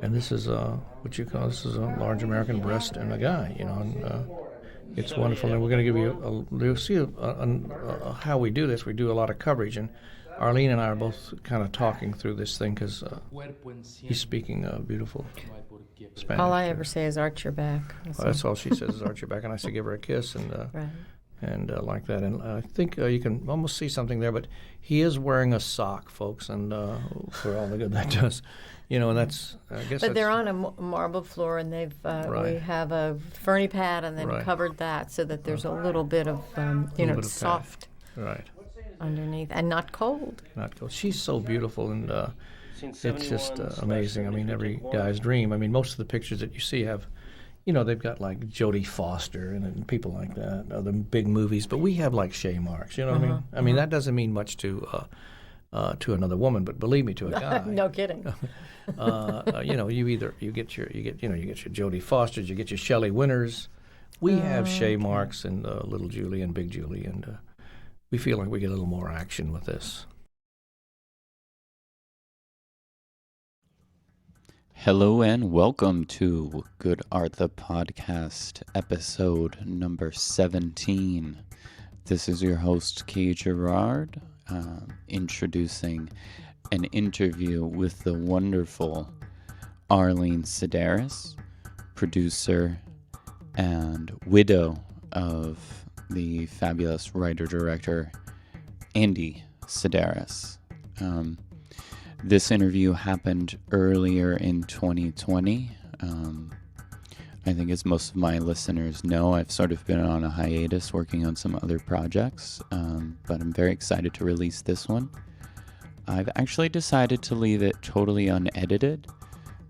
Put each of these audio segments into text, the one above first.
And this is what you call, this is a large American breast in a guy, and it's wonderful. And we're going to give you you'll see how we do this. We do a lot of coverage, and Arlene and I are both kind of talking through this thing because he's speaking beautiful Spanish. All I ever say is arch your back. That's all she says is arch your back, and I say give her a kiss, and right. And like that. And I think you can almost see something there, but he is wearing a sock, folks, and for all the good that does. And that's, I guess. But they're on a marble floor, and they've right. we have a ferny pad, and then right. covered that so that there's a little bit of it's soft, right, underneath, and not cold. Not cold. She's so beautiful, and it's just amazing. I mean, every guy's dream. I mean, most of the pictures that you see have, they've got like Jodie Foster and people like that, other big movies, but we have like Shay Marks. You know what I mean? I mean, that doesn't mean much to another woman, but believe me, to a guy. No kidding. You get your Jodie Fosters, you get your Shelley Winters. We have Shay Marks and Little Julie and Big Julie, and we feel like we get a little more action with this. Hello and welcome to Good Art the Podcast, episode number 17. This is your host, Kay Gerard, introducing an interview with the wonderful Arlene Sidaris, producer and widow of the fabulous writer-director Andy Sidaris. This interview happened earlier in 2020. I think as most of my listeners know, I've sort of been on a hiatus working on some other projects, but I'm very excited to release this one. I've actually decided to leave it totally unedited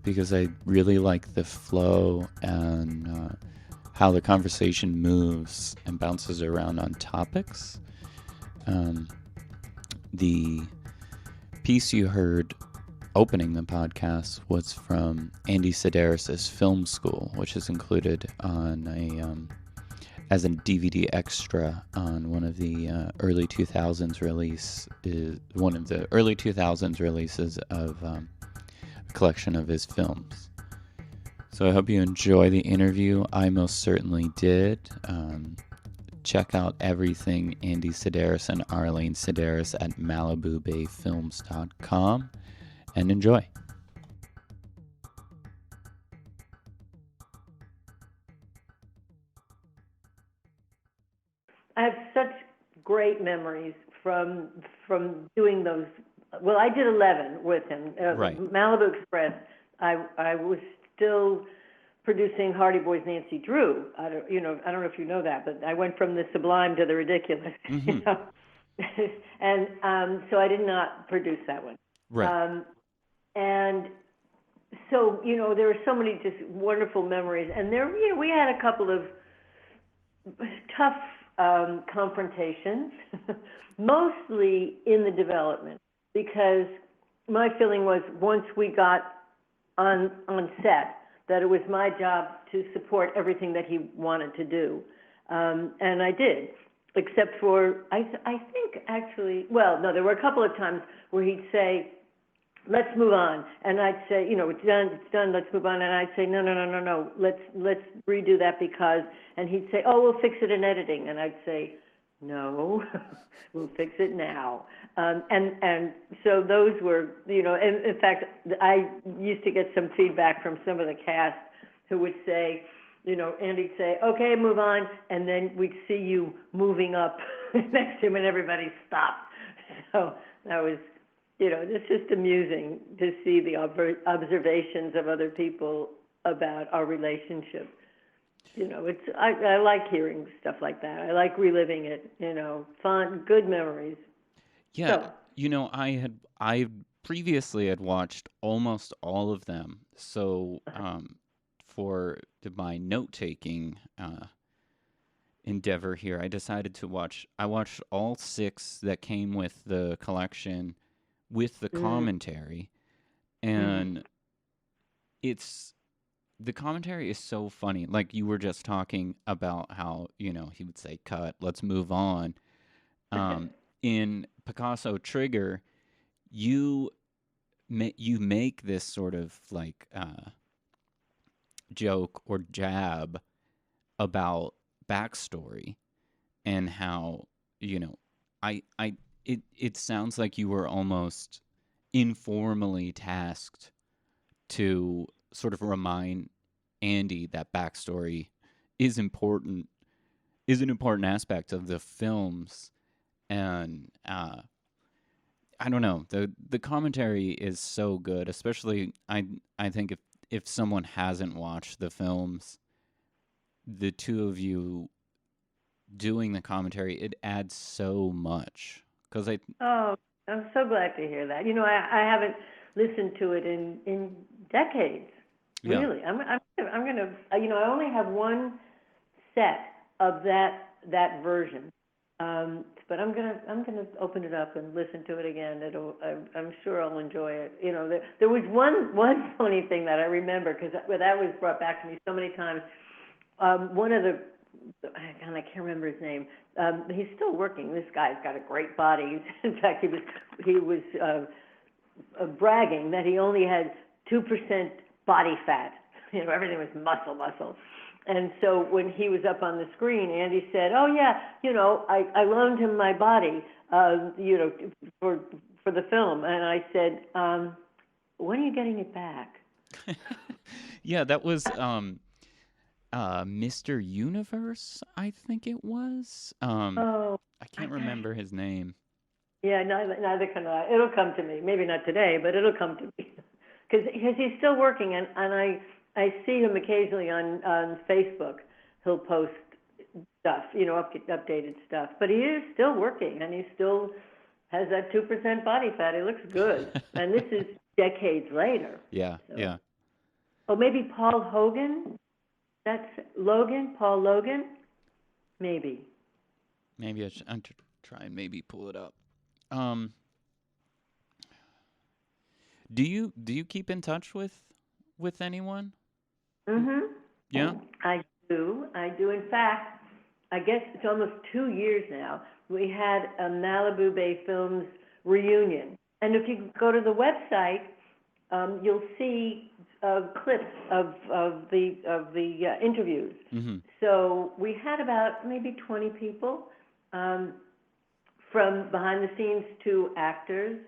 because I really like the flow and how the conversation moves and bounces around on topics. The piece you heard opening the podcast was from Andy Sidaris' film school, which is included on as a DVD extra on one of the early 2000s releases of a collection of his films. So I hope you enjoy the interview. I most certainly did. Check out everything Andy Sidaris and Arlene Sidaris at MalibuBayFilms.com and enjoy. I have such great memories from doing those. Well, I did 11 with him. Right. Malibu Express. I was still producing Hardy Boys' Nancy Drew. I don't know if you know that, but I went from the sublime to the ridiculous. Mm-hmm. And so I did not produce that one. Right. And so there were so many just wonderful memories, and there we had a couple of tough confrontations, mostly in the development, because my feeling was once we got on set, that it was my job to support everything that he wanted to do. And I did, except for, I think actually, well, no, there were a couple of times where he'd say, let's move on. And I'd say, it's done, let's move on. And I'd say, no, let's redo that because, and he'd say, oh, we'll fix it in editing. And I'd say, no, we'll fix it now. And so those were, and in fact, I used to get some feedback from some of the cast who would say, Andy'd say, okay, move on. And then we'd see you moving up next to him and everybody stopped. So that was, it's just amusing to see the observations of other people about our relationship. I like hearing stuff like that. I like reliving it. Fun, good memories. Yeah, so, I previously had watched almost all of them. So for my note-taking endeavor here, I decided to watch. I watched all 6 that came with the collection, with the commentary, and the commentary is so funny. Like you were just talking about how, he would say, cut, let's move on. In Picasso Trigger, you you make this sort of like joke or jab about backstory and how, you know, it sounds like you were almost informally tasked to sort of remind Andy that backstory is important, is an important aspect of the films. And I don't know, the commentary is so good, especially I think if someone hasn't watched the films, the two of you doing the commentary, it adds so much. Because Oh, I'm so glad to hear that. You know, I haven't listened to it in decades. Yeah. Really, I'm gonna. You know, I only have one set of that version, but I'm gonna open it up and listen to it again. I'm sure I'll enjoy it. You know, there was one funny thing that I remember because that was brought back to me so many times. One of the, I can't remember his name. He's still working. This guy's got a great body. In fact, he was bragging that he only had 2% body fat. You know, everything was muscle. And so when he was up on the screen, Andy said, "Oh yeah, you know, I loaned him my body, you know, for the film." And I said, "When are you getting it back?" Yeah, that was Mr. Universe, I think it was. Oh, I can't remember his name. Yeah, neither can I. It'll come to me. Maybe not today, but it'll come to me. Because he's still working, and I see him occasionally on Facebook. He'll post stuff, you know, updated stuff. But he is still working, and he still has that 2% body fat. He looks good. And this is decades later. Yeah, So. yeah. Oh, maybe Paul Hogan? That's Logan? Paul Logan? Maybe. Maybe I should try and maybe pull it up. Do you keep in touch with anyone? Mhm. Yeah. I do. In fact, I guess it's almost 2 years now. We had a Malibu Bay Films reunion, and if you go to the website, you'll see clips of the interviews. Mm-hmm. So we had about maybe 20 people, from behind the scenes to actors.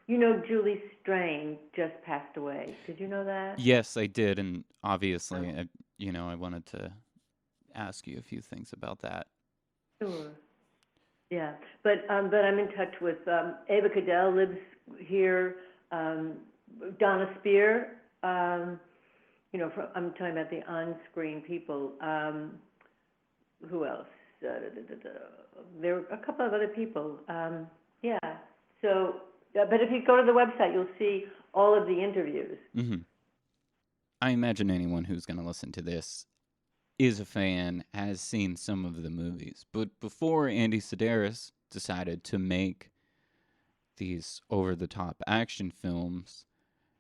You know, Julie Strain just passed away. Did you know that? Yes, I did, and obviously, I wanted to ask you a few things about that. Sure. Yeah, but I'm in touch with Ava Cadell lives here. Donna Spear. You know, I'm talking about the on-screen people. Who else? There were a couple of other people. Yeah. So, but if you go to the website, you'll see all of the interviews. Mm-hmm. I imagine anyone who's going to listen to this is a fan, has seen some of the movies. But before Andy Sidaris decided to make these over-the-top action films,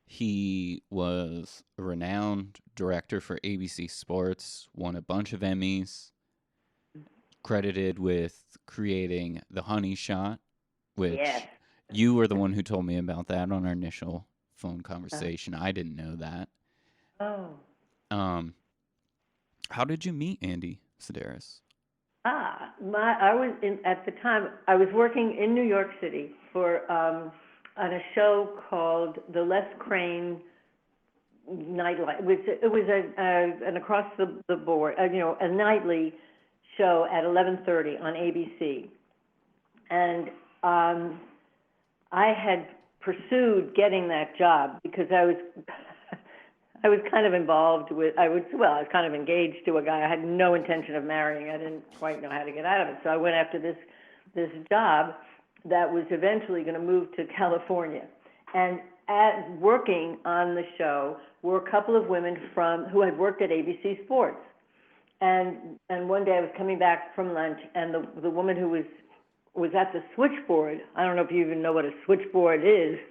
he was a renowned director for ABC Sports, won a bunch of Emmys, credited with creating The Honey Shot, which you were the one who told me about that on our initial phone conversation. I didn't know that. Oh. How did you meet Andy Sidaris? I was at the time. I was working in New York City for on a show called The Les Crane Nightlife. It was an across the board, a nightly show at 11:30 on ABC, and I had pursued getting that job because I was kind of involved with, I was kind of engaged to a guy I had no intention of marrying. I didn't quite know how to get out of it. So I went after this job that was eventually going to move to California. And working on the show were a couple of women who had worked at ABC Sports. And one day I was coming back from lunch, and the woman who was at the switchboard, I don't know if you even know what a switchboard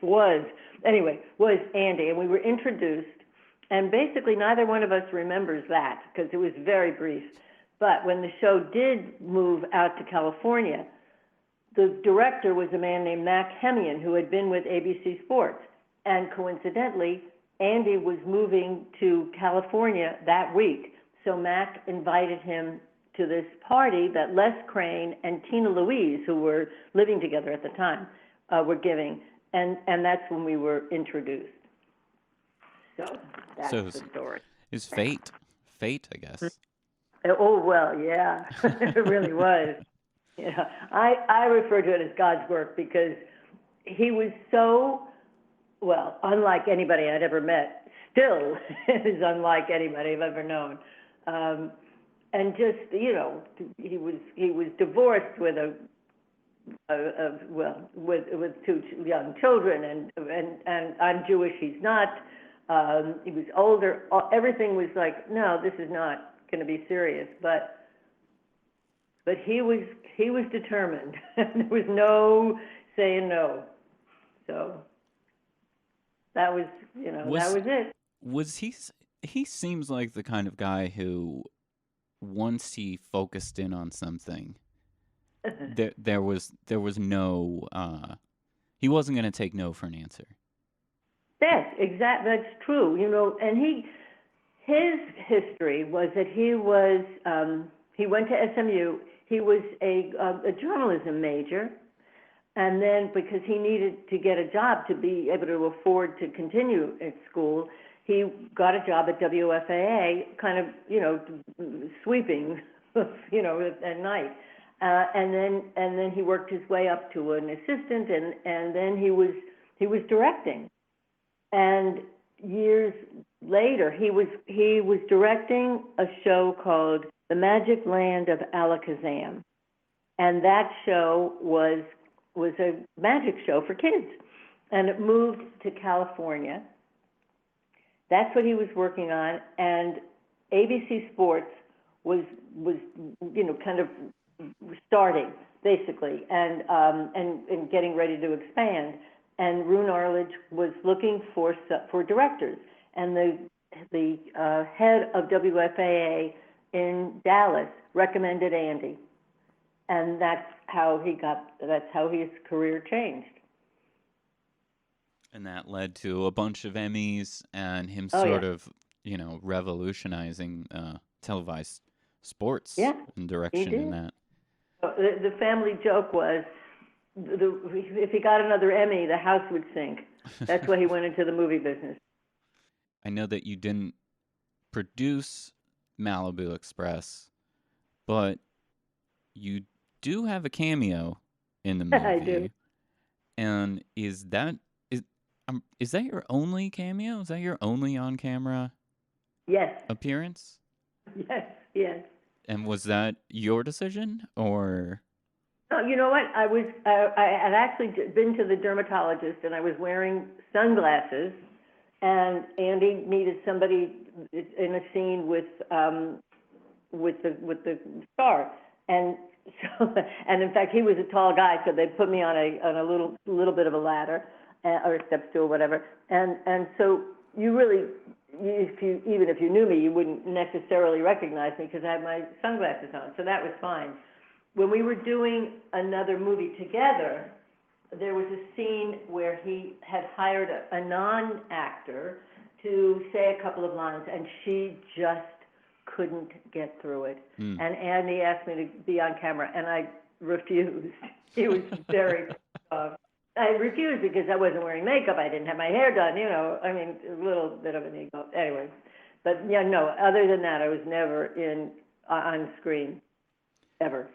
was Andy, and we were introduced. And basically, neither one of us remembers that because it was very brief. But when the show did move out to California, the director was a man named Mac Hemian, who had been with ABC Sports. And coincidentally, Andy was moving to California that week. So Mac invited him to this party that Les Crane and Tina Louise, who were living together at the time, were giving. And that's when we were introduced. So that's the story. It's fate. Fate, I guess. Oh, well, yeah. It really was. Yeah, I refer to it as God's work because he was so, well, unlike anybody I'd ever met. Still is unlike anybody I've ever known. And just, you know, he was divorced with with two young children, and I'm Jewish, he's not. He was older. Everything was like, no, this is not going to be serious. But he was determined. There was no saying no. So that was, you know, that was it. Was he seems like the kind of guy who, once he focused in on something, there was no he wasn't going to take no for an answer. Yes, exactly. That's true. You know, and his history was that he went to SMU. He was a journalism major, and then because he needed to get a job to be able to afford to continue at school, he got a job at WFAA, kind of, you know, sweeping, you know, at night. And then he worked his way up to an assistant, and then he was directing. And years later, he was directing a show called The Magic Land of Alakazam, and that show was a magic show for kids, and it moved to California. That's what he was working on, and ABC Sports was you know, kind of starting basically, and getting ready to expand. And Roone Arledge was looking for directors, and the head of WFAA in Dallas recommended Andy, and that's how his career changed. And that led to a bunch of Emmys and him sort of, you know, revolutionizing televised sports and direction in that. The family joke was, if he got another Emmy, the house would sink. That's why he went into the movie business. I know that you didn't produce Malibu Express, but you do have a cameo in the movie. I do. And is that your only cameo? Is that your only on-camera appearance? Yes. And was that your decision, or? No, you know what? I had actually been to the dermatologist, and I was wearing sunglasses, and Andy needed somebody in a scene with the star, and so, and in fact he was a tall guy, so they put me on a little bit of a ladder or a step stool, whatever, and so you really, even if you knew me, you wouldn't necessarily recognize me because I had my sunglasses on, so that was fine. When we were doing another movie together, there was a scene where he had hired a non-actor to say a couple of lines, and she just couldn't get through it. And Andy asked me to be on camera, and I refused. He was very I refused because I wasn't wearing makeup. I didn't have my hair done, you know. I mean, a little bit of an ego. Anyway, but yeah, no, other than that, I was never on screen, ever.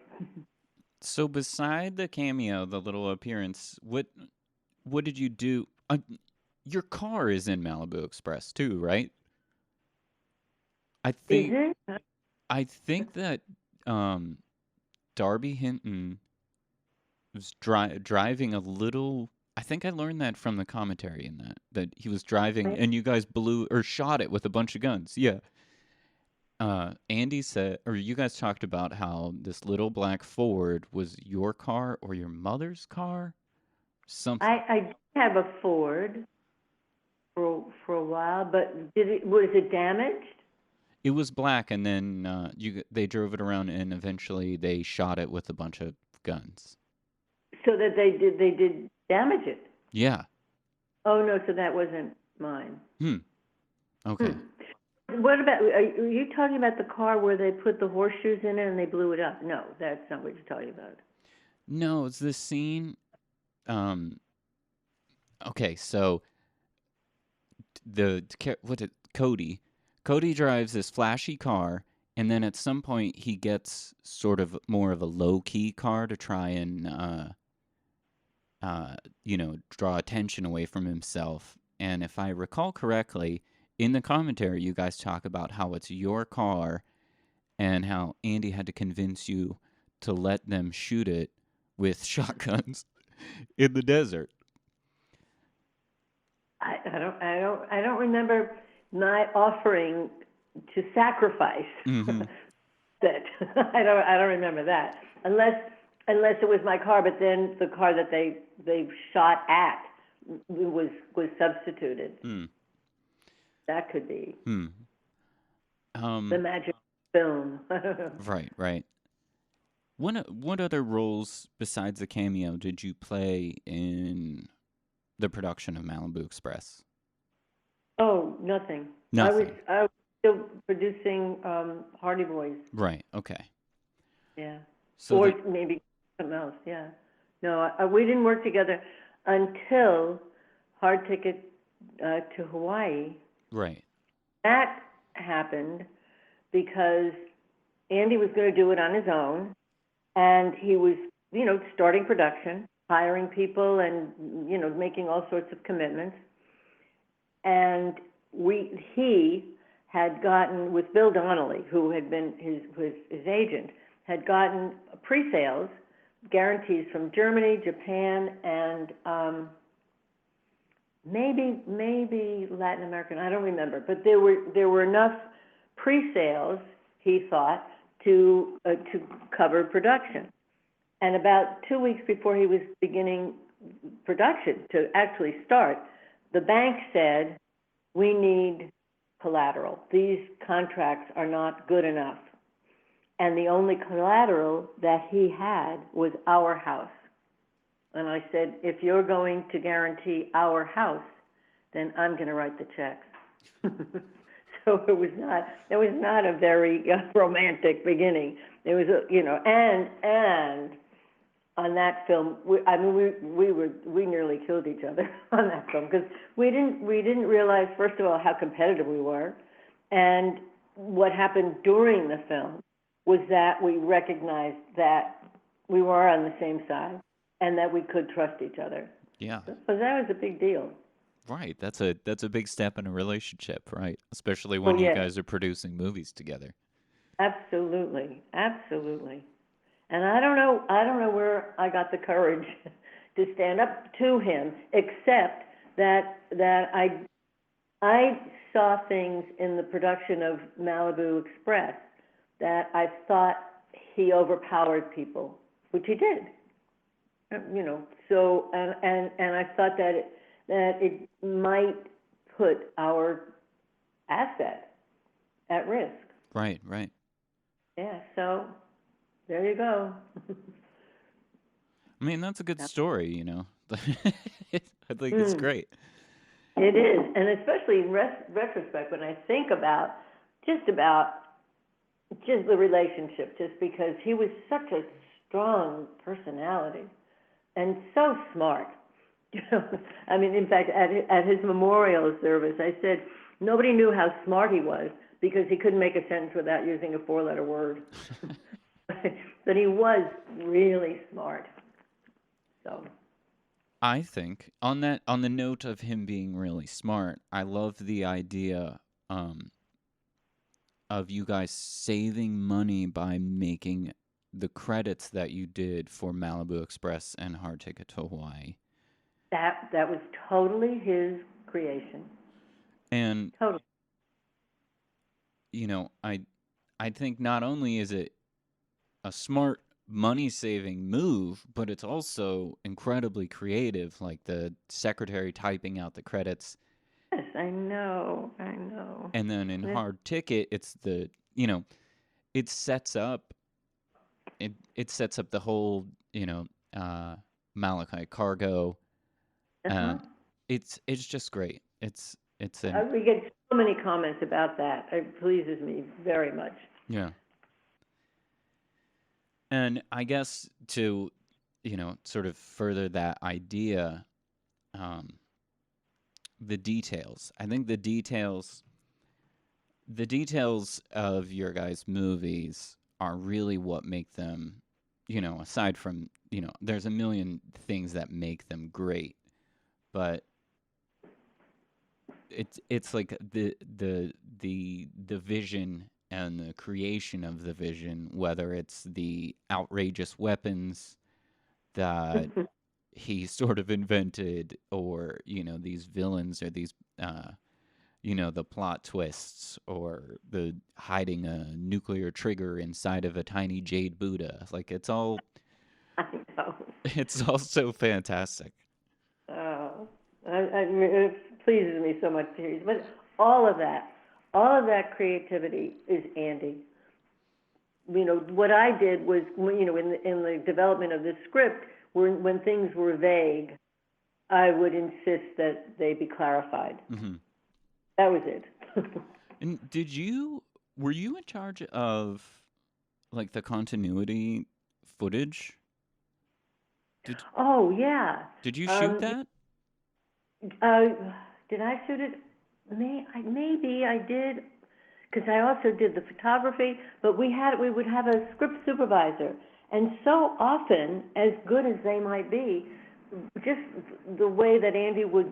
So beside the cameo, the little appearance, what did you do? Your car is in Malibu Express too, right? I think that Darby Hinton was driving a little. I think I learned that from the commentary in that he was driving, and you guys blew or shot it with a bunch of guns. Yeah. Andy said, or you guys talked about how this little black Ford was your car or your mother's car? Something. I did have a Ford for a while, but was it damaged? It was black, and then they drove it around, and eventually they shot it with a bunch of guns. So that they did damage it. Yeah. Oh no, so that wasn't mine. Okay. What about? Are you talking about the car where they put the horseshoes in it and they blew it up? No, that's not what you're talking about. No, it's this scene. Okay, so Cody drives this flashy car, and then at some point he gets sort of more of a low-key car to try and draw attention away from himself. And if I recall correctly, in the commentary you guys talk about how it's your car and how Andy had to convince you to let them shoot it with shotguns in the desert. I don't remember my offering to sacrifice that. I don't remember that unless it was my car. But then the car that they shot at was substituted. That could be the magic film. Right. What other roles besides the cameo did you play in the production of Malibu Express? Oh, nothing. Nothing. I was still producing Hardy Boys. Right. Okay. Yeah. So or maybe something else. Yeah. No, we didn't work together until Hard Ticket to Hawaii. Right. That happened because Andy was going to do it on his own, and he was, starting production, hiring people, and making all sorts of commitments. And he had gotten, with Bill Donnelly, who had been his agent, had gotten pre-sales guarantees from Germany, Japan, and maybe Latin American. I don't remember, but there were enough pre-sales, he thought, to cover production. And about 2 weeks before he was beginning production to actually start, the bank said, "We need collateral. These contracts are not good enough." And the only collateral that he had was our house. And I said, "If you're going to guarantee our house, then I'm going to write the checks." So it was not a very romantic beginning. It was, and on that film, we nearly killed each other on that film because we didn't realize, first of all, how competitive we were, and what happened during the film was that we recognized that we were on the same side and that we could trust each other. Yeah. So that was a big deal. Right. That's a big step in a relationship, right? Especially when you guys are producing movies together. Absolutely. And I don't know where I got the courage to stand up to him, except that I saw things in the production of Malibu Express that I thought he overpowered people, which he did. So and I thought that it might put our asset at risk. Right. Yeah, so there you go. I mean, that's a good story, I think it's great. It is, and especially in retrospect, when I think about just the relationship, just because he was such a strong personality and so smart. I mean, in fact, at his memorial service, I said nobody knew how smart he was because he couldn't make a sentence without using a 4-letter word. But he was really smart. So I think on the note of him being really smart, I love the idea of you guys saving money by making the credits that you did for Malibu Express and Hard Ticket to Hawaii. That was totally his creation. And totally. I think not only is it a smart money-saving move, but it's also incredibly creative, like the secretary typing out the credits. Yes, I know. And then in Hard Ticket, it's it sets up the whole, Malachi Cargo. Uh-huh. It's just great. We get so many comments about that. It pleases me very much. Yeah. And I guess to, sort of further that idea, the details. I think the details of your guys' movies are really what make them, aside from, there's a million things that make them great, but it's like the vision and the creation of the vision, whether it's the outrageous weapons that he sort of invented, or these villains, or these the plot twists, or the hiding a nuclear trigger inside of a tiny jade Buddha. Like, it's all I know. it's all so fantastic. Oh, it pleases me so much to hear. But all of that creativity is Andy. What I did was, in the development of this script, when things were vague, I would insist that they be clarified. Mm-hmm. That was it. And were you in charge of, like, the continuity footage? Oh, yeah. Did you shoot that? Did I shoot it? Maybe I did, because I also did the photography. But we would have a script supervisor, and so often, as good as they might be, just the way that Andy would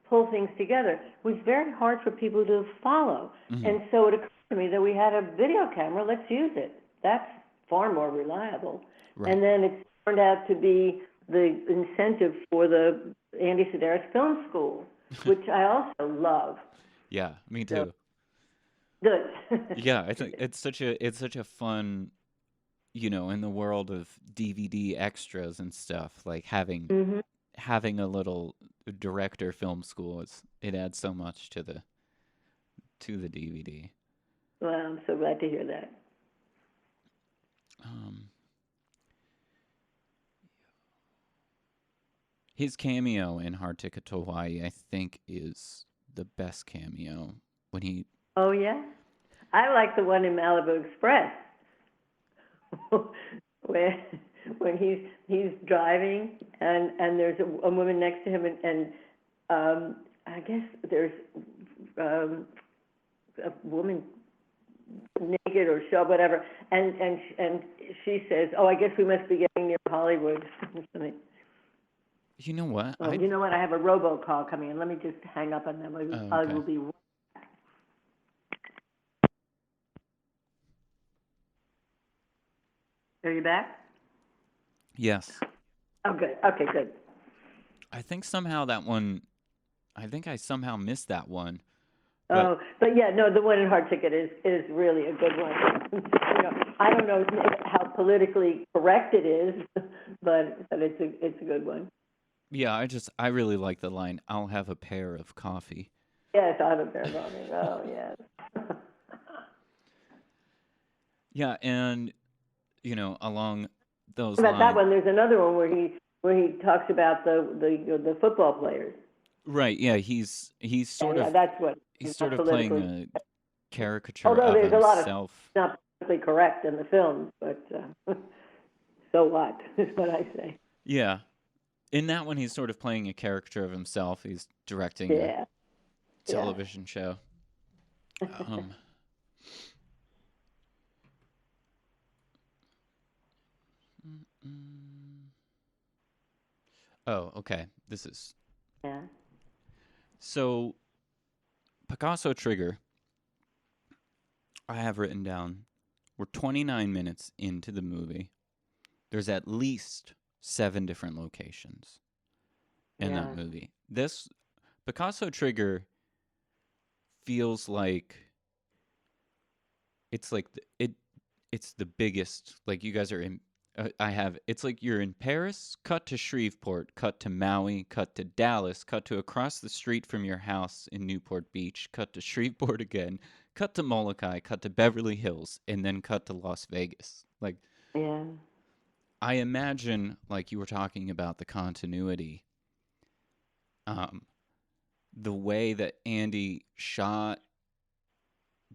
pull things together was very hard for people to follow. Mm-hmm. And so it occurred to me that we had a video camera. Let's use it. That's far more reliable. Right. And then it turned out to be the incentive for the Andy Sidaris Film School, which I also love. Yeah, me too. Good. Yeah, I think it's such a fun, in the world of DVD extras and stuff, like having a little director film school, it adds so much to the DVD. Well, I'm so glad to hear that. His cameo in Hard Ticket to Hawaii, I think, is the best cameo when he. Oh yeah, I like the one in Malibu Express, when he's driving and there's a woman next to him, and I guess there's a woman naked or show whatever, and she says, "Oh, I guess we must be getting near Hollywood." You know what? Oh, you know what? I have a robocall coming in. Let me just hang up on them. I will be. Are you back? Yes. Oh, good. Okay, good. I think somehow I somehow missed that one. But yeah, no, the one in Hard Ticket is really a good one. I don't know how politically correct it is, but it's a good one. Yeah, I really like the line, "I'll have a pair of coffee." Yes, I have a pair of coffee. Oh, yes. Yeah, and along those About lines. that one, there's another one where he talks about the football players. Right. Yeah, he's sort of that's what he's sort of playing a caricature Although of there's himself. a lot of not politically correct in the film, but so what is what I say. Yeah. In that one, he's sort of playing a caricature of himself. He's directing a television show. Oh, okay. This is... Yeah. So, Picasso Trigger, I have written down, we're 29 minutes into the movie. There's at least 7 different locations in that movie. This Picasso Trigger feels like it's like it's the biggest. Like, you guys are in. It's like you're in Paris, cut to Shreveport, cut to Maui, cut to Dallas, cut to across the street from your house in Newport Beach, cut to Shreveport again, cut to Molokai, cut to Beverly Hills, and then cut to Las Vegas. Like, yeah. I imagine, like you were talking about the continuity, the way that Andy shot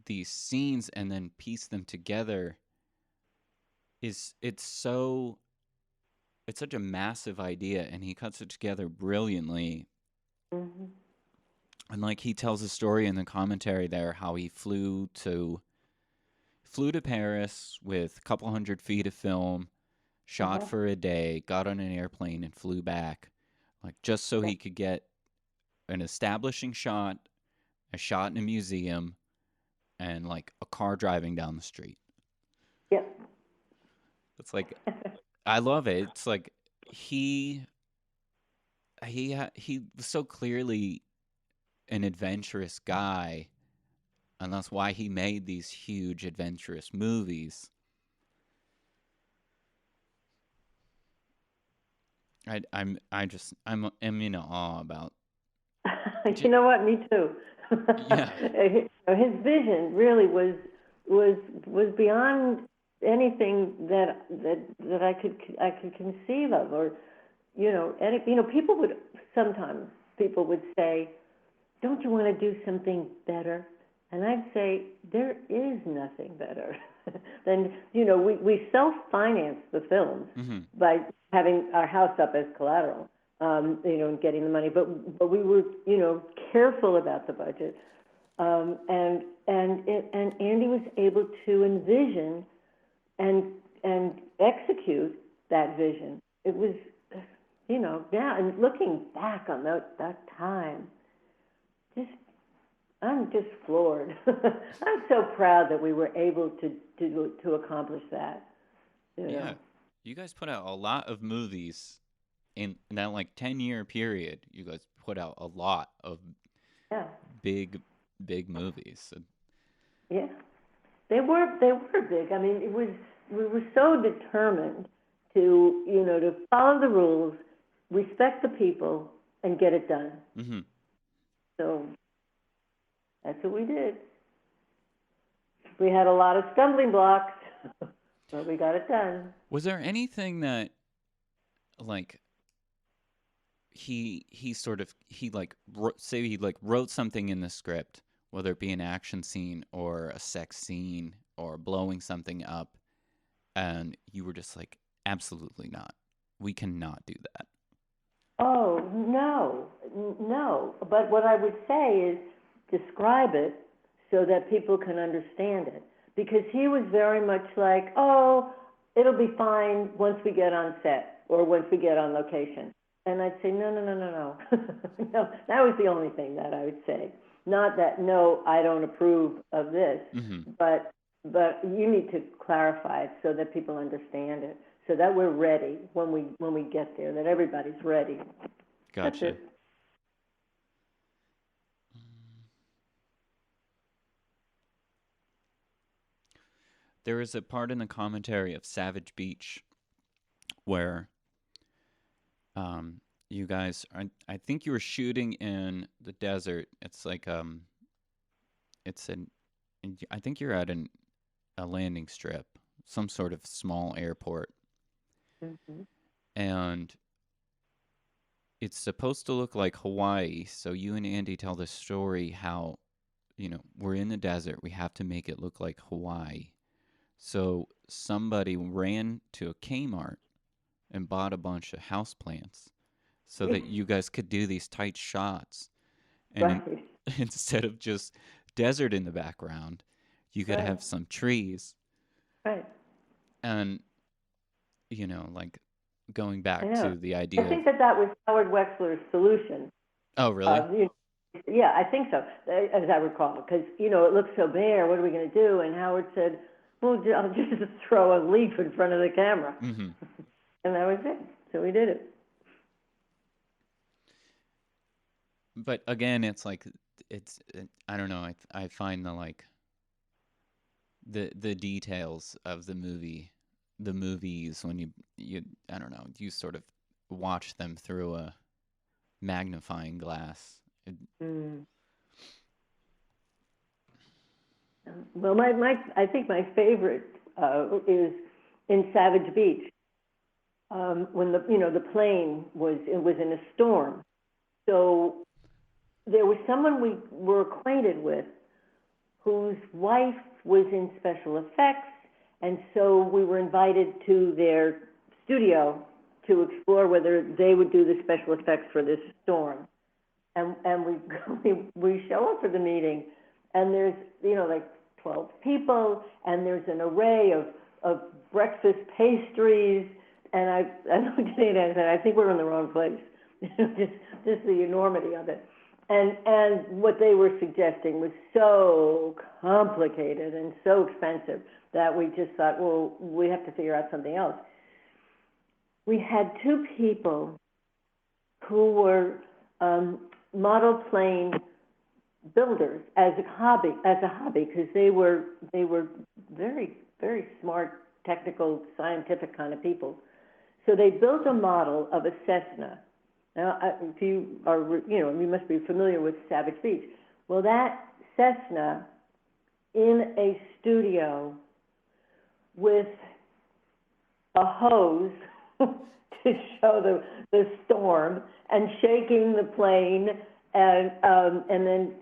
these scenes and then pieced them together it's such a massive idea, and he cuts it together brilliantly. Mm-hmm. And like he tells a story in the commentary there how he flew to Paris with a couple hundred feet of film, shot for a day, got on an airplane and flew back, like just so he could get an establishing shot, a shot in a museum, and like a car driving down the street. Yep. It's like, I love it. It's like he was so clearly an adventurous guy, and that's why he made these huge adventurous movies. I'm in awe about. You know what? Me too. Yeah. His vision really was beyond anything that I could conceive of, or people would say, "Don't you want to do something better?" And I'd say, there is nothing better than, we self-finance the films by having our house up as collateral, and getting the money. But we were, careful about the budget. And Andy was able to envision and execute that vision. It was, and looking back on that time, I'm just floored. I'm so proud that we were able to accomplish that. Yeah, you guys put out a lot of movies in that 10-year period. You guys put out a lot of big movies. Yeah, they were big. I mean, we were so determined to follow the rules, respect the people, and get it done. Mm-hmm. So that's what we did. We had a lot of stumbling blocks, but we got it done. Was there anything that, he wrote something in the script, whether it be an action scene or a sex scene or blowing something up, and you were just like, absolutely not. We cannot do that. Oh, no. But what I would say is describe it so that people can understand it. Because he was very much like, oh, it'll be fine once we get on set or once we get on location. And I'd say, no. No, that was the only thing that I would say. Not that, no, I don't approve of this, but you need to clarify it so that people understand it, so that we're ready when we get there, that everybody's ready. Gotcha. That's it. There is a part in the commentary of Savage Beach where you guys I think you were shooting in the desert. It's like I think you're at a landing strip, some sort of small airport. Mm-hmm. And it's supposed to look like Hawaii. So you and Andy tell this story how, we're in the desert. We have to make it look like Hawaii. So somebody ran to a Kmart and bought a bunch of houseplants so that you guys could do these tight shots. And instead of just desert in the background, you could have some trees. Right. And, going back to the idea. I think that was Howard Wexler's solution. Oh, really? Yeah, I think so, as I recall, because, it looks so bare. What are we going to do? And Howard said, well, I'll just throw a leaf in front of the camera. Mm-hmm. And that was it. So we did it. But again, it's I don't know. I find the details of the movies when you I don't know, you sort of watch them through a magnifying glass. Well, I think my favorite is in Savage Beach, when the plane was in a storm. So there was someone we were acquainted with whose wife was in special effects, and so we were invited to their studio to explore whether they would do the special effects for this storm. And we show up for the meeting, and there's like 12 people, and there's an array of breakfast pastries, and I looked at it and I said, I think we're in the wrong place. just the enormity of it. And what they were suggesting was so complicated and so expensive that we just thought, well, we have to figure out something else. We had two people who were model plane builders as a hobby, because they were very, very smart, technical, scientific kind of people. So they built a model of a Cessna. Now, if you are, you must be familiar with Savage Beach. Well, that Cessna in a studio with a hose to show the storm and shaking the plane, and then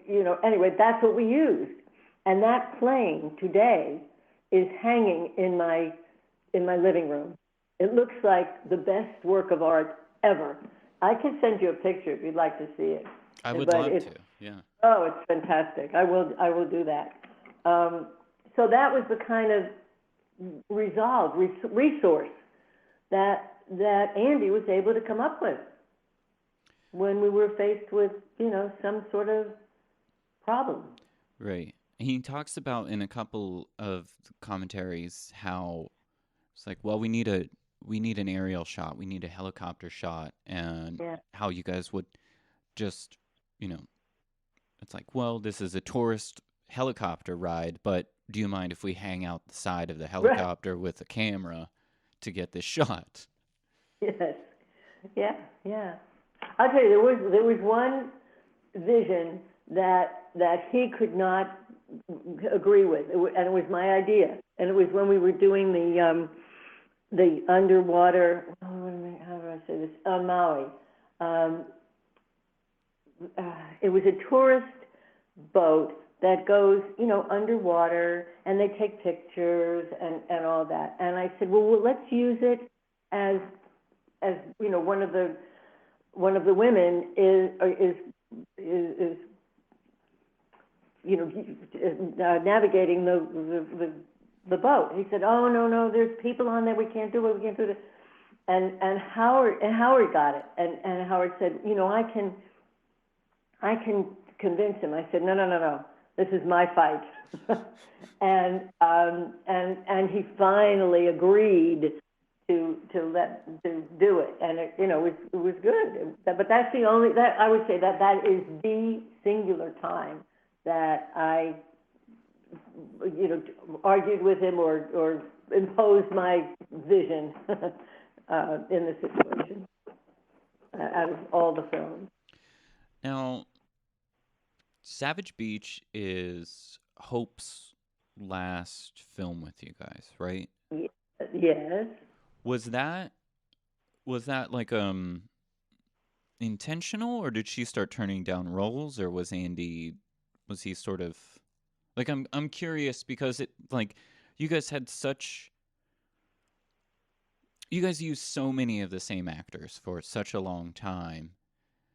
anyway, that's what we used. And that plane today is hanging in my living room. It looks like the best work of art ever. I can send you a picture if you'd like to see it. I would love to. Yeah. Oh, it's fantastic. I will do that. So that was the kind of resource that Andy was able to come up with when we were faced with some sort of problem. Right. He talks about in a couple of commentaries how it's like, well, we need an aerial shot, we need a helicopter shot, and how you guys would just, it's like, well, this is a tourist helicopter ride, but do you mind if we hang out the side of the helicopter with a camera to get this shot? Yes. Yeah. I'll tell you, there was one vision that he could not agree with, and it was my idea. And it was when we were doing the underwater. How do I say this? On Maui. It was a tourist boat that goes, underwater, and they take pictures and all that. And I said, well, let's use it as one of the women is navigating the boat. He said, oh, no, there's people on there, we can't do it. And Howard got it. And Howard said, I can convince him. I said, no, this is my fight. and he finally agreed to do it, and it was good. But that's the only, that I would say that is the singular time that I argued with him or imposed my vision in the situation out of all the films. Now, Savage Beach is Hope's last film with you guys, right? Yes. Was that like intentional, or did she start turning down roles, or was he sort of like, I'm curious because it, like, you guys used so many of the same actors for such a long time.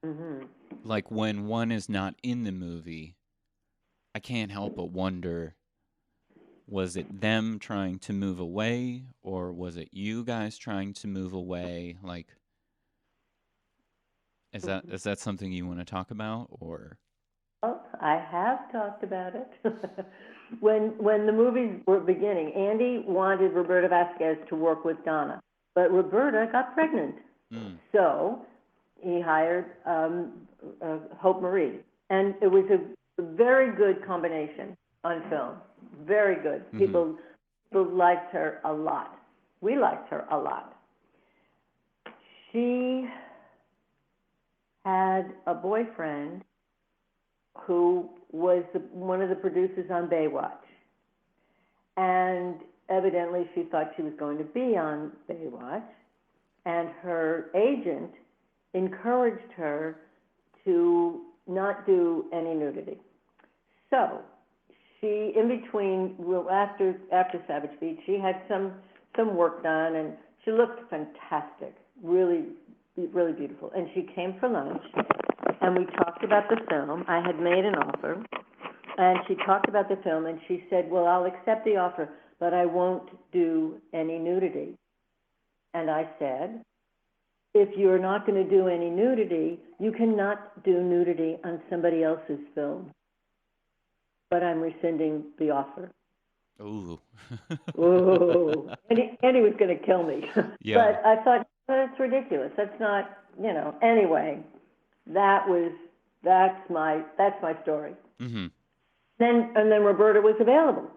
Mm-hmm. Like, when one is not in the movie, I can't help but wonder, was it them trying to move away, or was it you guys trying to move away? Like, is that something you want to talk about, or? Oh, I have talked about it. When the movies were beginning, Andy wanted Roberta Vasquez to work with Donna, but Roberta got pregnant. So he hired Hope Marie, and it was a very good combination on film. Very good. Mm-hmm. People liked her a lot. We liked her a lot. She had a boyfriend who was one of the producers on Baywatch. And evidently she thought she was going to be on Baywatch. and her agent encouraged her to not do any nudity. So she, in between, well, after Savage Beach, she had some work done, and she looked fantastic, really, really beautiful. And she came for lunch, and we talked about the film. I had made an offer, and she talked about the film, and she said, well, I'll accept the offer, but I won't do any nudity. And I said, if you're not going to do any nudity, you cannot do nudity on somebody else's film. But I'm rescinding the offer. Ooh. Ooh. Andy was going to kill me. Yeah. But I thought, that's ridiculous. That's not, Anyway, that's my story. Mm-hmm. Then Roberta was available.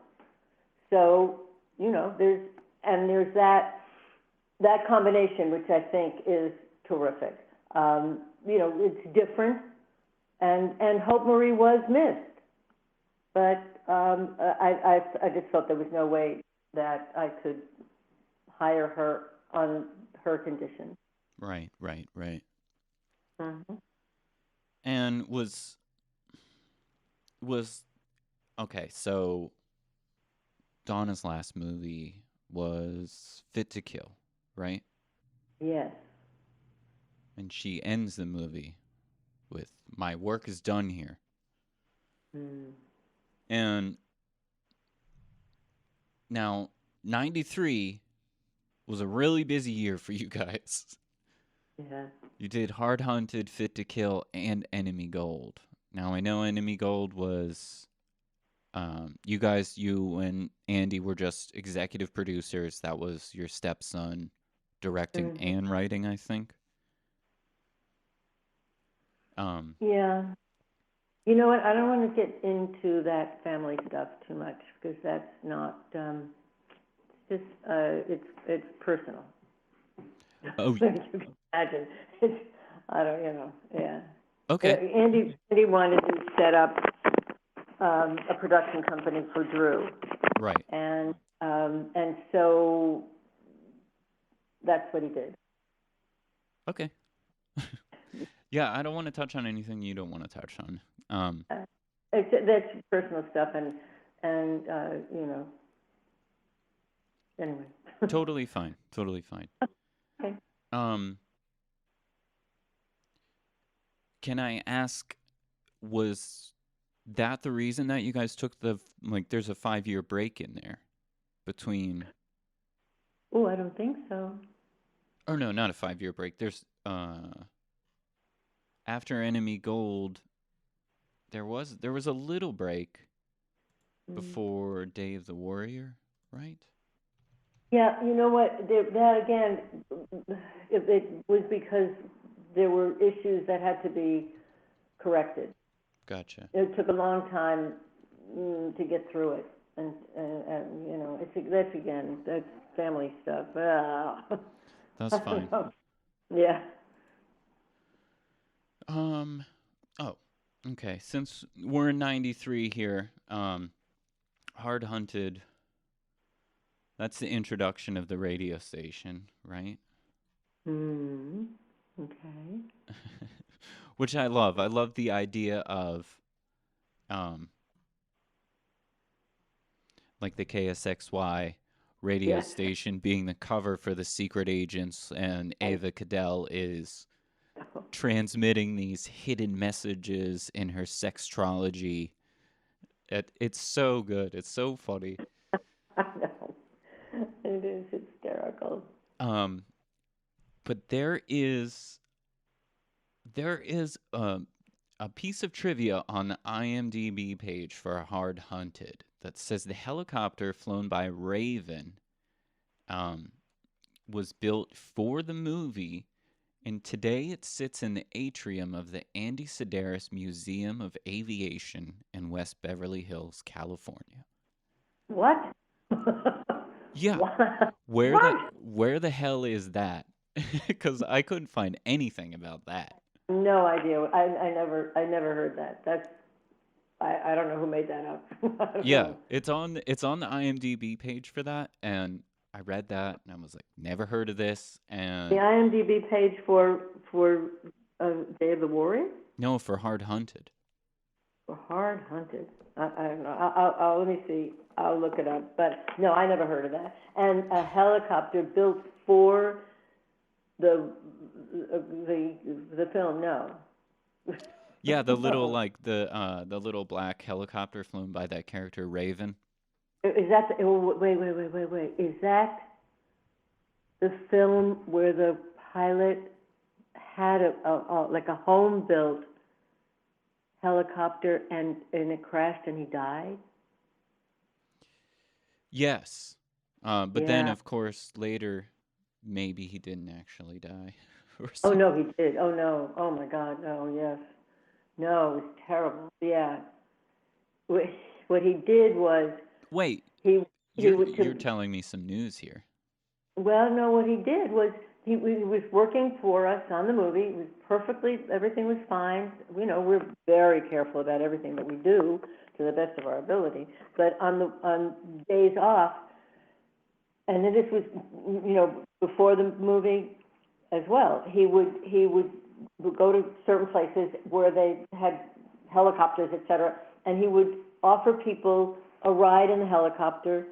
So, there's that combination, which I think is terrific. It's different, and Hope Marie was missed. But I just felt there was no way that I could hire her on her condition. Right. Mm-hmm. And was okay, so Donna's last movie was Fit to Kill, right? Yes. And she ends the movie with, my work is done here. Mm. And now, 93 was a really busy year for you guys. Yeah. You did Hard Hunted, Fit to Kill, and Enemy Gold. Now, I know Enemy Gold was, you and Andy were just executive producers. That was your stepson directing and writing, I think. Yeah. You know what? I don't want to get into that family stuff too much because that's not. It's just it's personal. Oh. You can imagine. I don't. Yeah. Okay. Andy wanted to set up a production company for Drew. Right. And so that's what he did. Okay. Yeah, I don't want to touch on anything you don't want to touch on. That's personal stuff, and anyway. Totally fine. Okay. Can I ask, was that the reason that you guys took there's a 5-year break in there between? Oh, I don't think so. Oh, no, not a 5-year break. There's, after Enemy Gold, there was a little break before Day of the Warrior, right? Yeah, you know what? That again, it was because there were issues that had to be corrected. Gotcha. It took a long time to get through it, and that's family stuff. That's fine. Yeah. Oh, okay. Since we're in 93 here, Hard Hunted, that's the introduction of the radio station, right? Okay. Which I love. I love the idea of, like the KSXY radio station being the cover for the Secret Agents, and Ava Cadell is transmitting these hidden messages in her sextrology. It's so good. It's so funny. I know. It is hysterical. But there is a piece of trivia on the IMDb page for Hard Hunted that says the helicopter flown by Raven was built for the movie, and today it sits in the atrium of the Andy Sidaris Museum of Aviation in West Beverly Hills, California. What? Yeah. What? Where the hell is that? Because I couldn't find anything about that. No idea. I never heard that. I don't know who made that up. Yeah, it's on the IMDb page for that, and I read that and I was like, never heard of this. And The IMDb page for Day of the Warrior? no, for Hard Hunted. For Hard Hunted. I don't know. I'll let me see. I'll look it up. But no, I never heard of that. And a helicopter built for the film, no. Yeah, the little the little black helicopter flown by that character Raven. Is that wait? Is that the film where the pilot had like a home built helicopter and it crashed and he died? Yes. But then of course later maybe he didn't actually die. Oh no, he did. Oh no. Oh my God. No. Yes. No, it was terrible. Yeah. What he did was. Wait. You're telling me some news here. Well, no. What he did was he was working for us on the movie. It was perfectly. Everything was fine. You know, we're very careful about everything that we do to the best of our ability. But on days off, and then this was, you know, before the movie as well. He would go to certain places where they had helicopters, etc., and he would offer people a ride in the helicopter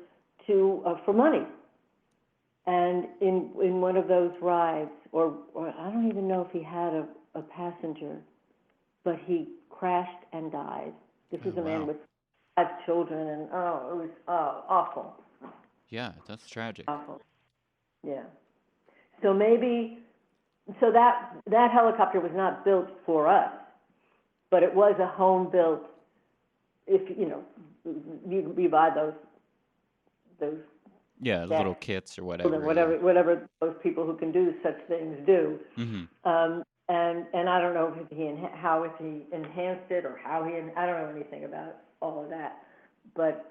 for money. And in one of those rides, or I don't even know if he had a passenger, but he crashed and died. This was a man with 5 children, and it was awful. Yeah, that's tragic. Awful. Yeah. So that helicopter was not built for us, but it was a home built. If you know, you buy those. Yeah, little kits or whatever. Whatever those people who can do such things do. Mm-hmm. And I don't know if he enhanced it or how I don't know anything about all of that, but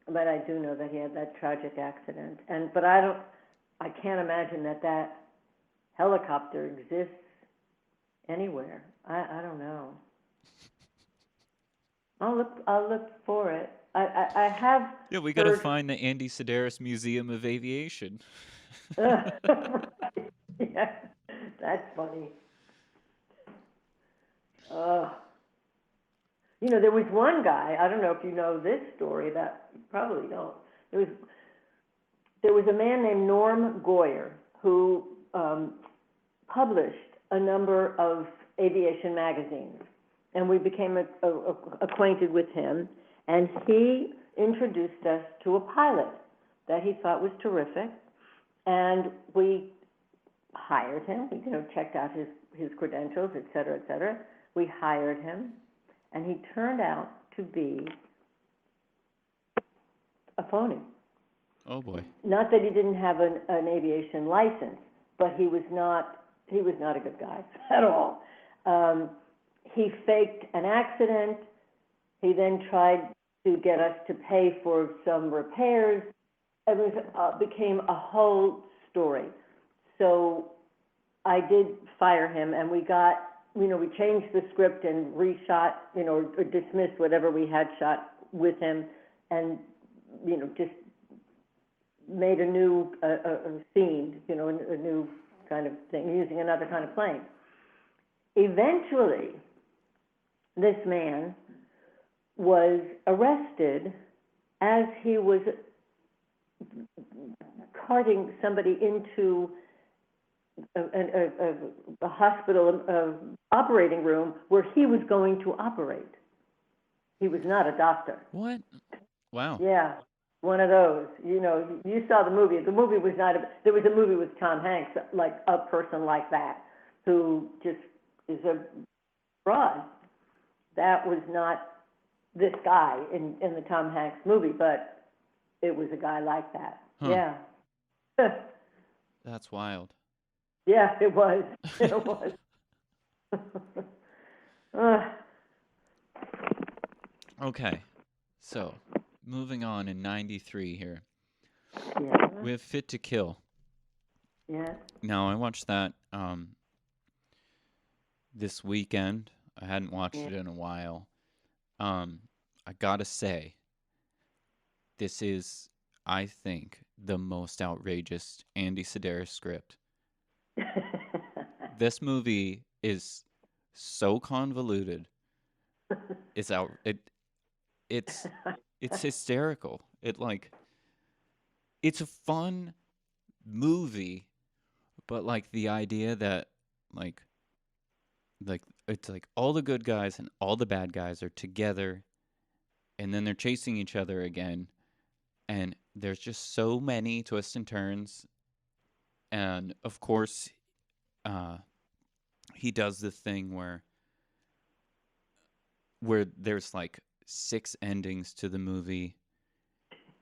I do know that he had that tragic accident. But I can't imagine that helicopter exists anywhere. I don't know. I'll look for it. I have. Yeah, we got to find the Andy Sidaris Museum of Aviation. Right. Yeah, that's funny. You know, there was one guy. I don't know if you know this story. That you probably don't. There was a man named Norm Goyer who published a number of aviation magazines, and we became acquainted with him, and he introduced us to a pilot that he thought was terrific, and we hired him. We, checked out his credentials, et cetera, et cetera. We hired him, and he turned out to be a phony. Oh boy! Not that he didn't have an aviation license, but he was not a good guy at all. He faked an accident. He then tried to get us to pay for some repairs. It became a whole story. So I did fire him, and we changed the script and reshot, or dismissed whatever we had shot with him, and just made a new scene, a new kind of thing, using another kind of plane. Eventually, this man was arrested as he was carting somebody into a hospital operating room where he was going to operate. He was not a doctor. What? Wow. Yeah, one of those. You saw the movie. The movie was not. There was a movie with Tom Hanks, like a person like that, who just is a fraud. That was not this guy in the Tom Hanks movie, but it was a guy like that. Huh. Yeah. That's wild. Yeah, it was. It was. Okay, so moving on in '93 here. Yeah. We have Fit to Kill. Yeah. Now, I watched that this weekend. I hadn't watched it in a while. I gotta say, this is I think, the most outrageous Andy Sidaris script. This movie is so convoluted. It's it's hysterical. It's a fun movie, but like the idea that like it's like all the good guys and all the bad guys are together, and then they're chasing each other again, and there's just so many twists and turns. And of course, he does the thing where there's like 6 endings to the movie,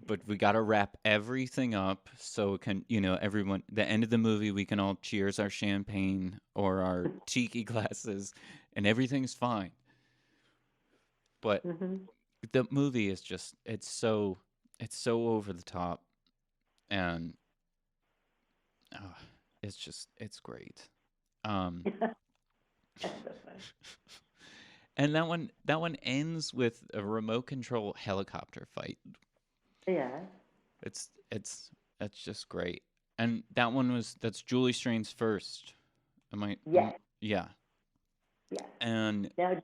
but we got to wrap everything up so it can, everyone, the end of the movie, we can all cheers our champagne or our tiki glasses and everything's fine. But the movie is just, it's so over the top, and it's great. And that one ends with a remote control helicopter fight. Yeah. That's just great. And that's Julie Strain's first. Yes. Yeah. Yes. And now,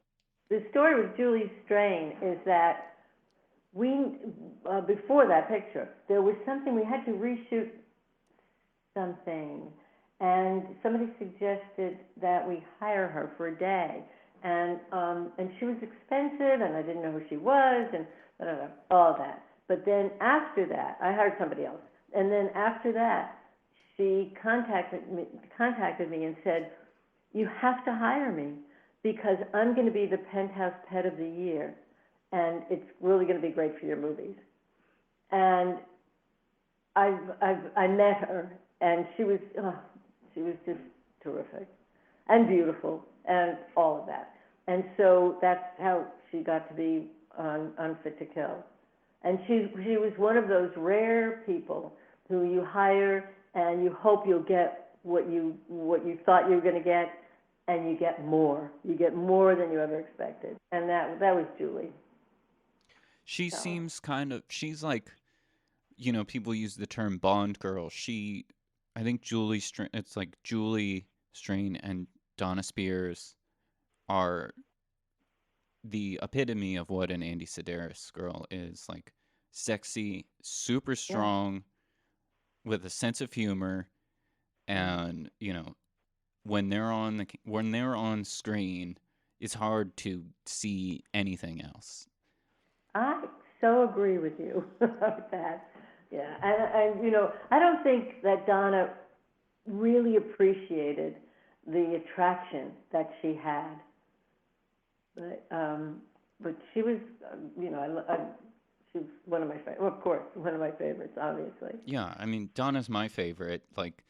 the story with Julie Strain is that we before that picture, there was something we had to reshoot something, and somebody suggested that we hire her for a day, and she was expensive, and I didn't know who she was, and all that. But then after that, I hired somebody else, and then after that, she contacted me and said, "You have to hire me because I'm going to be the Penthouse Pet of the Year, and it's really going to be great for your movies." And I met her, and she was just terrific and beautiful and all of that. And so that's how she got to be on Fit to Kill. And she was one of those rare people who you hire and you hope you'll get what you thought you were going to get, and you get more. You get more than you ever expected. And that was Julie. She seems she's like, people use the term Bond girl. I think it's like Julie Strain and Donna Spears are the epitome of what an Andy Sidaris girl is. Like, sexy, super strong, with a sense of humor, and when they're on screen, it's hard to see anything else. I so agree with you about that. Yeah, and I don't think that Donna really appreciated the attraction that she had. But she was, she was one of my favorites. Well, of course, one of my favorites, obviously. Yeah, I mean, Donna's my favorite. Like,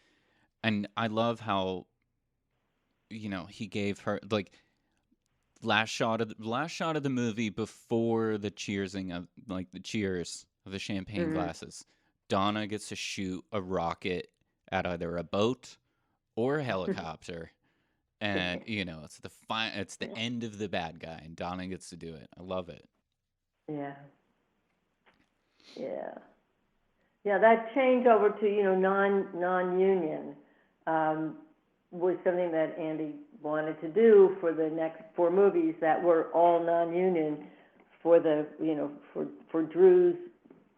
and I love how, he gave her like last shot of the movie before the cheersing of the cheers of the champagne glasses. Donna gets to shoot a rocket at either a boat or a helicopter. And it's the end of the bad guy, and Donna gets to do it. I love it. Yeah. That change over to non-union was something that Andy wanted to do for the next 4 movies that were all non-union for the for Drew's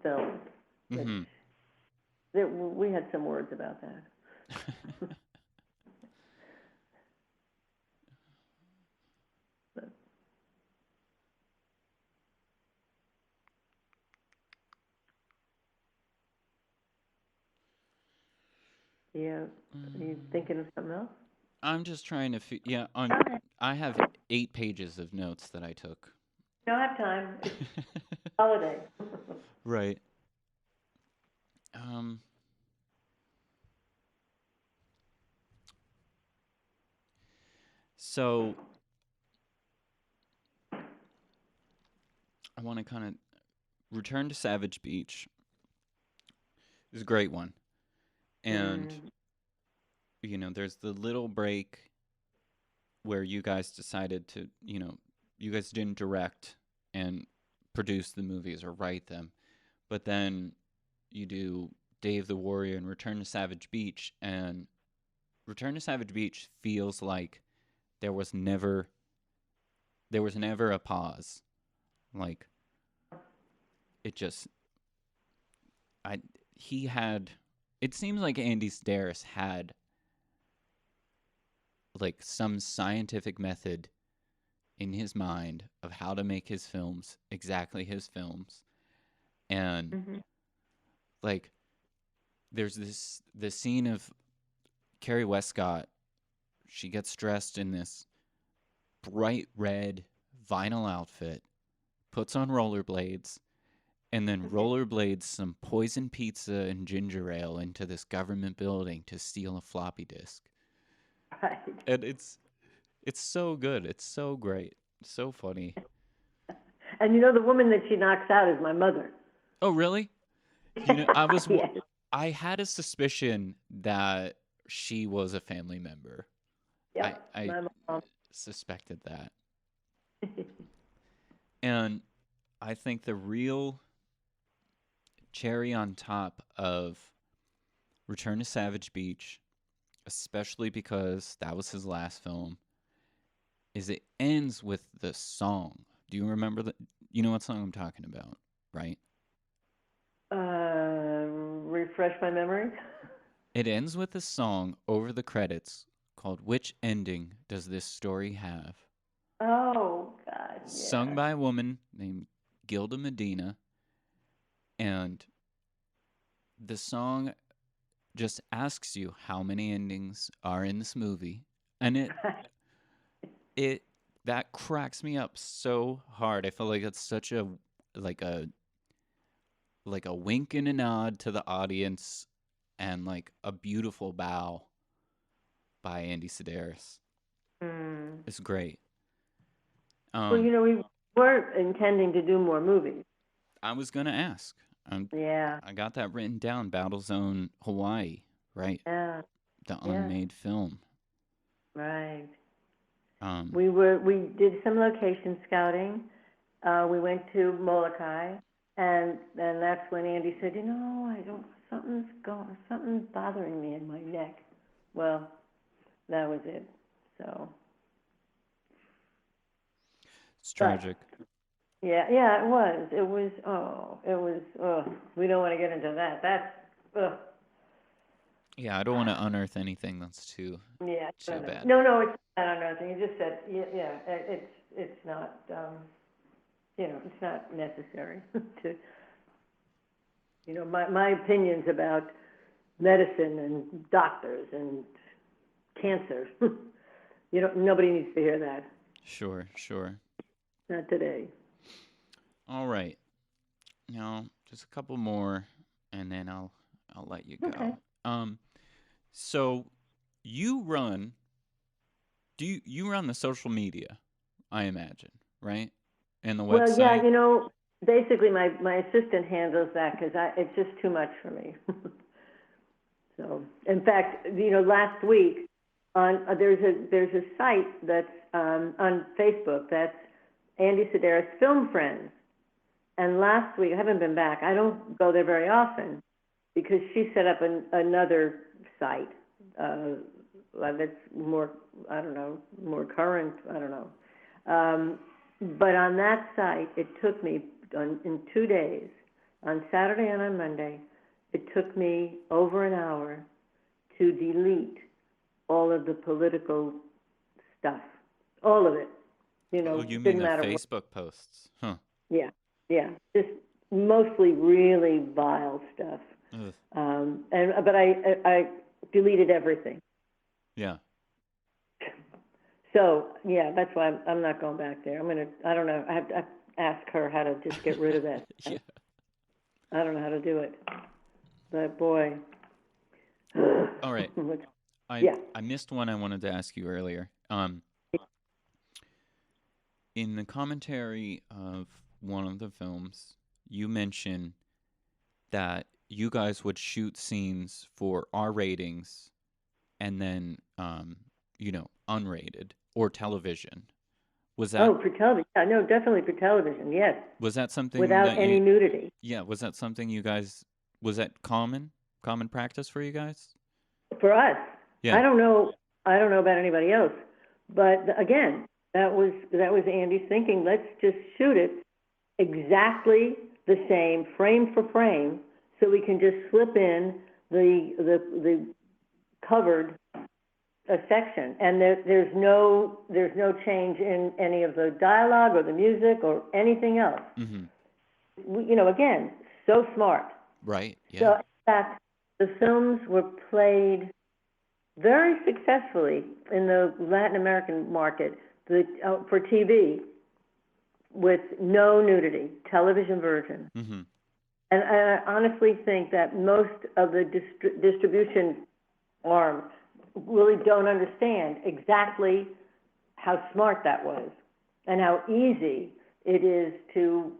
film. Mm-hmm. We had some words about that. Yeah, are you thinking of something else? I'm just trying to I have 8 pages of notes that I took. You don't have time. It's holiday. Right. So I want to kind of return to Savage Beach. It was a great one. And there's the little break where you guys decided to, you guys didn't direct and produce the movies or write them. But then you do Dave the Warrior and Return to Savage Beach, and Return to Savage Beach feels like there was never a pause. Like, it just, it seems like Andy Sidaris had like some scientific method in his mind of how to make his films exactly his films. And like, there's this scene of Carrie Westcott. She gets dressed in this bright red vinyl outfit, puts on rollerblades, and then rollerblades some poison pizza and ginger ale into this government building to steal a floppy disk. Right. And it's so good. It's so great. It's so funny. And you know, the woman that she knocks out is my mother. Oh, really? You know, Yes. I had a suspicion that she was a family member. Yeah, I my mom. suspected that. And I think the real cherry on top of Return to Savage Beach, especially because that was his last film, is it ends with the song. Do you remember you know what song I'm talking about, right? Refresh my memory. It ends with a song over the credits called Which Ending Does This Story Have? Oh, God. Yeah. Sung by a woman named Gilda Medina. And the song just asks you how many endings are in this movie. And that cracks me up so hard. I feel like it's such a wink and a nod to the audience, and like a beautiful bow by Andy Sidaris. It's great. Well, you know, we were intending to do more movies. I was gonna ask. Yeah. I got that written down. Battlezone Hawaii, right? Yeah. The unmade film. Right. We did some location scouting. We went to Molokai, and that's when Andy said, you know, something's bothering me in my neck. Well, that was it. So. It's tragic. Yeah, it was. We don't want to get into that. That's, Yeah, I don't want to unearth anything that's too bad. No, it's not unearthing. You just said, it's not, it's not necessary to, my opinions about medicine and doctors and cancer. Nobody needs to hear that. Sure. Not today. All right. Now, just a couple more, and then I'll let you go. Okay. So you run the social media, I imagine, right? And the website. Well, yeah, basically my assistant handles that because it's just too much for me. So, in fact, last week there's a site that's on Facebook that's Andy Sidaris Film Friends, and last week I haven't been back. I don't go there very often because she set up another site that's more, I don't know, more current. I don't know. But on that site, it took me in 2 days, on Saturday and on Monday, it took me over an hour to delete all of the political stuff, all of it. You mean the Facebook posts? Huh. Yeah, just mostly really vile stuff. But I deleted everything. Yeah. So yeah, that's why I'm not going back there. I don't know. I have to ask her how to just get rid of that. Yeah. I don't know how to do it. But boy. All right. I missed one I wanted to ask you earlier. In the commentary of one of the films, you mentioned that you guys would shoot scenes for R ratings and then, unrated or television. Was that? Oh, for television. Yeah, no, definitely for television, yes. Was that something without any nudity? Yeah, was that something you guys Was that common practice for you guys? For us, Yeah. I don't know about anybody else, but again, that was Andy's thinking. Let's just shoot it exactly the same, frame for frame, so we can just slip in the covered section, and there's no change in any of the dialogue or the music or anything else. Mm-hmm. Again, so smart. Right. Yeah. So in fact, the films were played very successfully in the Latin American market for TV with no nudity, television version. Mm-hmm. And I honestly think that most of the distribution arms really don't understand exactly how smart that was and how easy it is to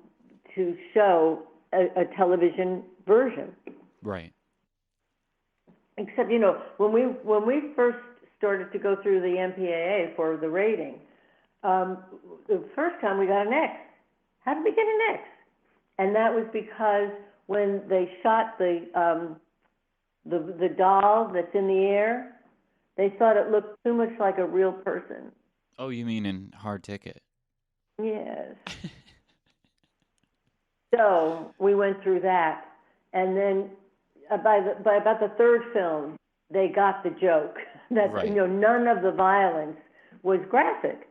show a television version. Right. Except, when we first started to go through the MPAA for the rating, the first time we got an X. How did we get an X? And that was because when they shot the doll that's in the air, they thought it looked too much like a real person. Oh, you mean in Hard Ticket? Yes. So we went through that, and then by about the third film, they got the joke that Right. None of the violence was graphic,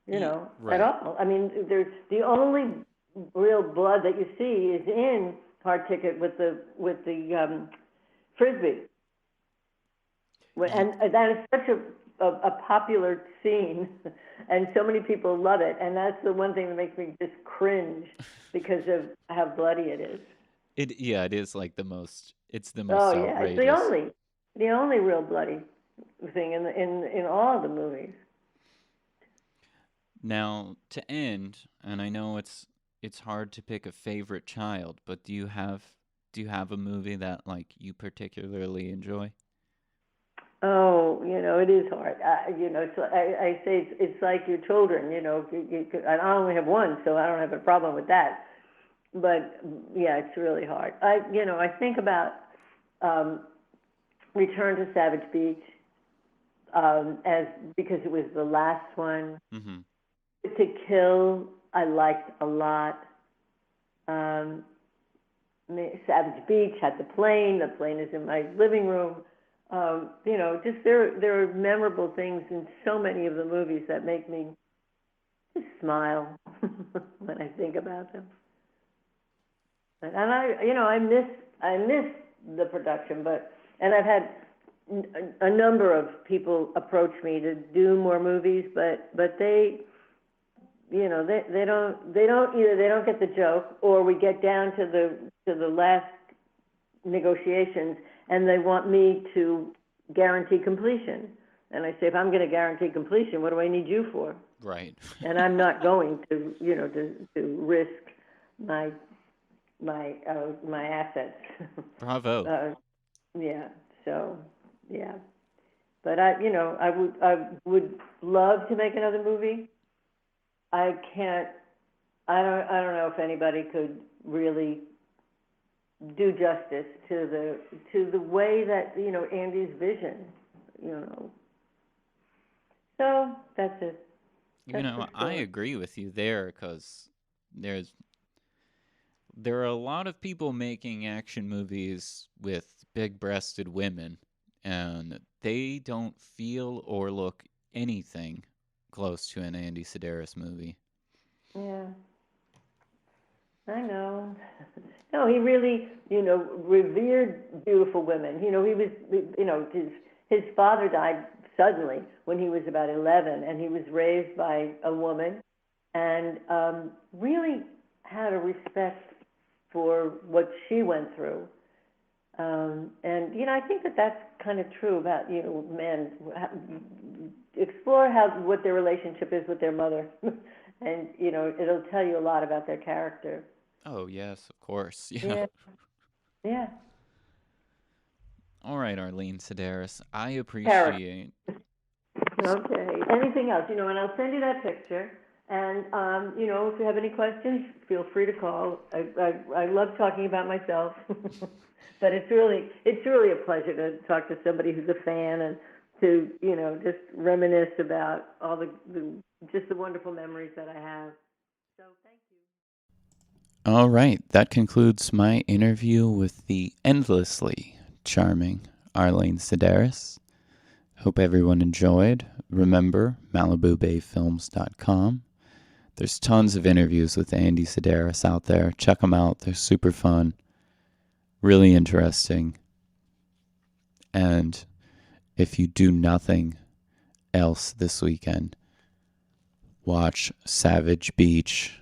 Right. at all. I mean, there's the only real blood that you see is in Hard Ticket with the frisbee, and that is such a popular scene, and so many people love it, and that's the one thing that makes me just cringe because of how bloody it is. It is like the most. It's the Oh most yeah, outrageous. it's the only real bloody thing in all of the movies. Now, to end, and I know it's hard to pick a favorite child, but do you have a movie that like you particularly enjoy? Oh, it is hard. So I say it's like your children. I only have one, so I don't have a problem with that. But yeah, it's really hard. I think about Return to Savage Beach as because it was the last one. Mm-hmm. To Kill, I liked a lot. Savage Beach had the plane. The plane is in my living room. Just there are memorable things in so many of the movies that make me just smile when I think about them. And I miss the production, and I've had a number of people approach me to do more movies, but they don't get the joke, or we get down to the last negotiations and they want me to guarantee completion. And I say, if I'm going to guarantee completion, what do I need you for? Right. And I'm not going to to risk my assets. Bravo. Yeah. So yeah. But I would love to make another movie. I can't. I don't know if anybody could really do justice to the way that Andy's vision. So that's it. I agree with you there because there are a lot of people making action movies with big-breasted women, and they don't feel or look anything close to an Andy Sidaris movie. Yeah, I know. No, he really, revered beautiful women. He was, his father died suddenly when he was about 11, and he was raised by a woman, and really had a respect for what she went through. And I think that's kind of true about men. Explore what their relationship is with their mother, and it'll tell you a lot about their character. Oh yes, of course. Yeah. Yeah. All right, Arlene Sidaris, I appreciate. Okay. Anything else? And I'll send you that picture, And, if you have any questions, feel free to call. I love talking about myself, but it's really a pleasure to talk to somebody who's a fan and to, just reminisce about all the wonderful memories that I have. So thank you. All right, that concludes my interview with the endlessly charming Arlene Sidaris. Hope everyone enjoyed. Remember, MalibuBayFilms.com. There's tons of interviews with Andy Sidaris out there. Check them out. They're super fun, really interesting. And if you do nothing else this weekend, watch Savage Beach